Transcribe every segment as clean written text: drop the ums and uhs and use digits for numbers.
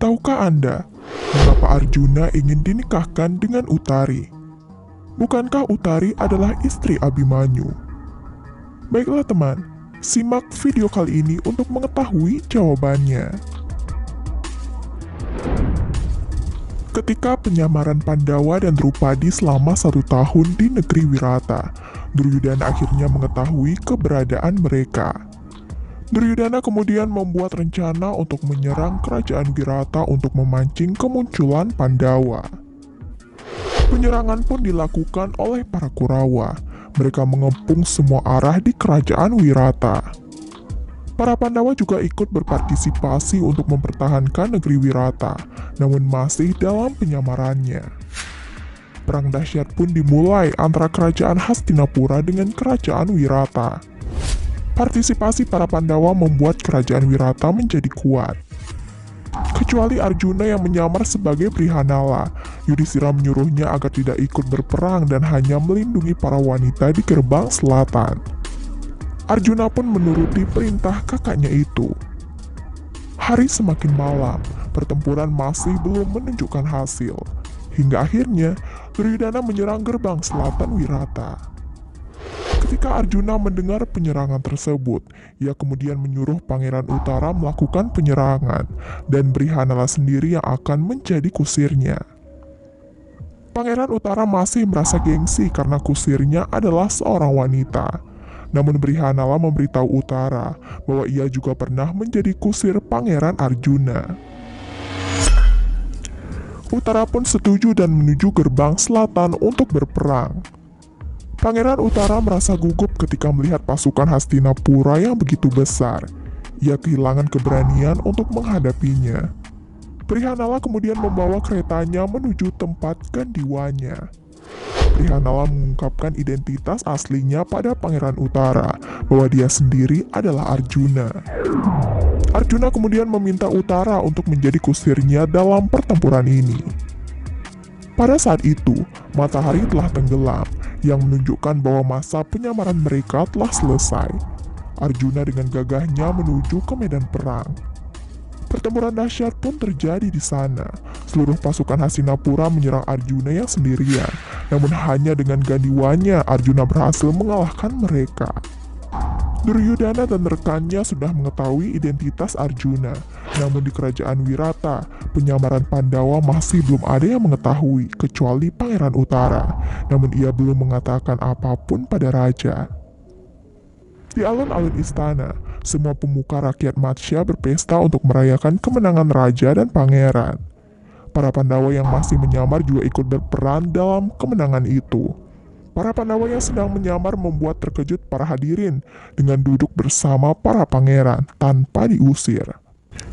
Tahukah Anda, mengapa Arjuna ingin dinikahkan dengan Utari? Bukankah Utari adalah istri Abhimanyu? Baiklah teman, simak video kali ini untuk mengetahui jawabannya. Ketika penyamaran Pandawa dan Drupadi selama 1 tahun di negeri Wirata, Duryudana akhirnya mengetahui keberadaan mereka. Duryudana kemudian membuat rencana untuk menyerang kerajaan Wirata untuk memancing kemunculan Pandawa. Penyerangan pun dilakukan oleh para Kurawa. Mereka mengepung semua arah di kerajaan Wirata. Para Pandawa juga ikut berpartisipasi untuk mempertahankan negeri Wirata, namun masih dalam penyamarannya. Perang dahsyat pun dimulai antara kerajaan Hastinapura dengan kerajaan Wirata. Partisipasi para Pandawa membuat kerajaan Wirata menjadi kuat. Kecuali Arjuna yang menyamar sebagai Brihanala, Yudhishthira menyuruhnya agar tidak ikut berperang dan hanya melindungi para wanita di gerbang selatan. Arjuna pun menuruti perintah kakaknya itu. Hari semakin malam, pertempuran masih belum menunjukkan hasil. Hingga akhirnya, Duryudana menyerang gerbang selatan Wirata. Ketika Arjuna mendengar penyerangan tersebut, ia kemudian menyuruh Pangeran Utara melakukan penyerangan, dan Brihanala sendiri yang akan menjadi kusirnya. Pangeran Utara masih merasa gengsi karena kusirnya adalah seorang wanita. Namun Brihanala memberitahu Utara bahwa ia juga pernah menjadi kusir Pangeran Arjuna. Utara pun setuju dan menuju gerbang selatan untuk berperang. Pangeran Utara merasa gugup ketika melihat pasukan Hastinapura yang begitu besar. Ia kehilangan keberanian untuk menghadapinya. Brihanala kemudian membawa keretanya menuju tempat Gandiwanya. Brihanala mengungkapkan identitas aslinya pada Pangeran Utara, bahwa dia sendiri adalah Arjuna. Arjuna kemudian meminta Utara untuk menjadi kusirnya dalam pertempuran ini. Pada saat itu, matahari telah tenggelam, yang menunjukkan bahwa masa penyamaran mereka telah selesai. Arjuna dengan gagahnya menuju ke medan perang. Pertempuran dahsyat pun terjadi di sana. Seluruh pasukan Hastinapura menyerang Arjuna yang sendirian, namun hanya dengan Gandiwanya Arjuna berhasil mengalahkan mereka. Duryudana dan rekannya sudah mengetahui identitas Arjuna, namun di kerajaan Wirata, penyamaran Pandawa masih belum ada yang mengetahui kecuali Pangeran Utara, namun ia belum mengatakan apapun pada raja. Di alun-alun istana, semua pemuka rakyat Matsya berpesta untuk merayakan kemenangan raja dan pangeran. Para Pandawa yang masih menyamar juga ikut berperan dalam kemenangan itu. Para Pandawa yang sedang menyamar membuat terkejut para hadirin dengan duduk bersama para pangeran tanpa diusir.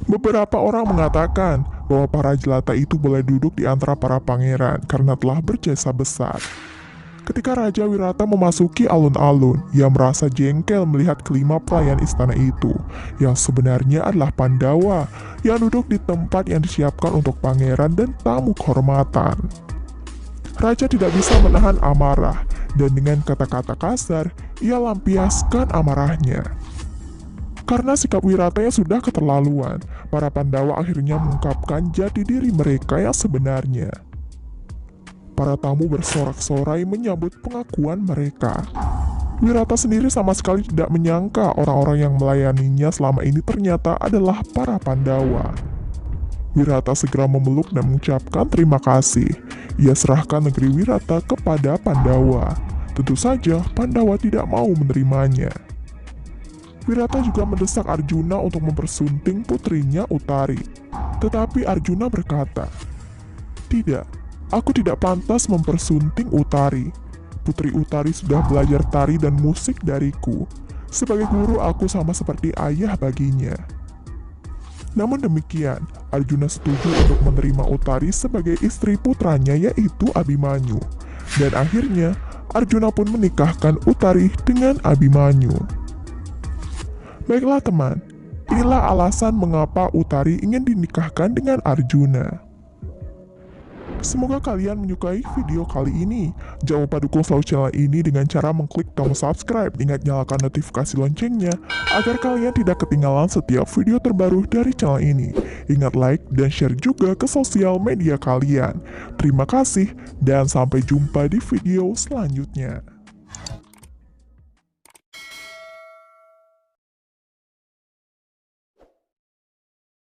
Beberapa orang mengatakan bahwa para jelata itu boleh duduk di antara para pangeran karena telah berjasa besar. Ketika Raja Wirata memasuki alun-alun, ia merasa jengkel melihat kelima pelayan istana itu, yang sebenarnya adalah Pandawa, yang duduk di tempat yang disiapkan untuk pangeran dan tamu kehormatan. Raja tidak bisa menahan amarah, dan dengan kata-kata kasar, ia lampiaskan amarahnya. Karena sikap Wirata yang sudah keterlaluan, para Pandawa akhirnya mengungkapkan jati diri mereka yang sebenarnya. Para tamu bersorak-sorai menyambut pengakuan mereka. Wirata sendiri sama sekali tidak menyangka orang-orang yang melayaninya selama ini ternyata adalah para Pandawa. Wirata segera memeluk dan mengucapkan terima kasih. Ia serahkan negeri Wirata kepada Pandawa. Tentu saja Pandawa tidak mau menerimanya. Wirata juga mendesak Arjuna untuk mempersunting putrinya Utari. Tetapi Arjuna berkata, "Tidak, aku tidak pantas mempersunting Utari. Putri Utari sudah belajar tari dan musik dariku. Sebagai guru aku sama seperti ayah baginya." Namun demikian, Arjuna setuju untuk menerima Utari sebagai istri putranya yaitu Abhimanyu. Dan akhirnya, Arjuna pun menikahkan Utari dengan Abhimanyu. Baiklah teman, inilah alasan mengapa Utari ingin dinikahkan dengan Arjuna. Semoga kalian menyukai video kali ini. Jangan lupa dukung selalu channel ini dengan cara mengklik tombol subscribe. Ingat nyalakan notifikasi loncengnya agar kalian tidak ketinggalan setiap video terbaru dari channel ini. Ingat like dan share juga ke sosial media kalian. Terima kasih dan sampai jumpa di video selanjutnya.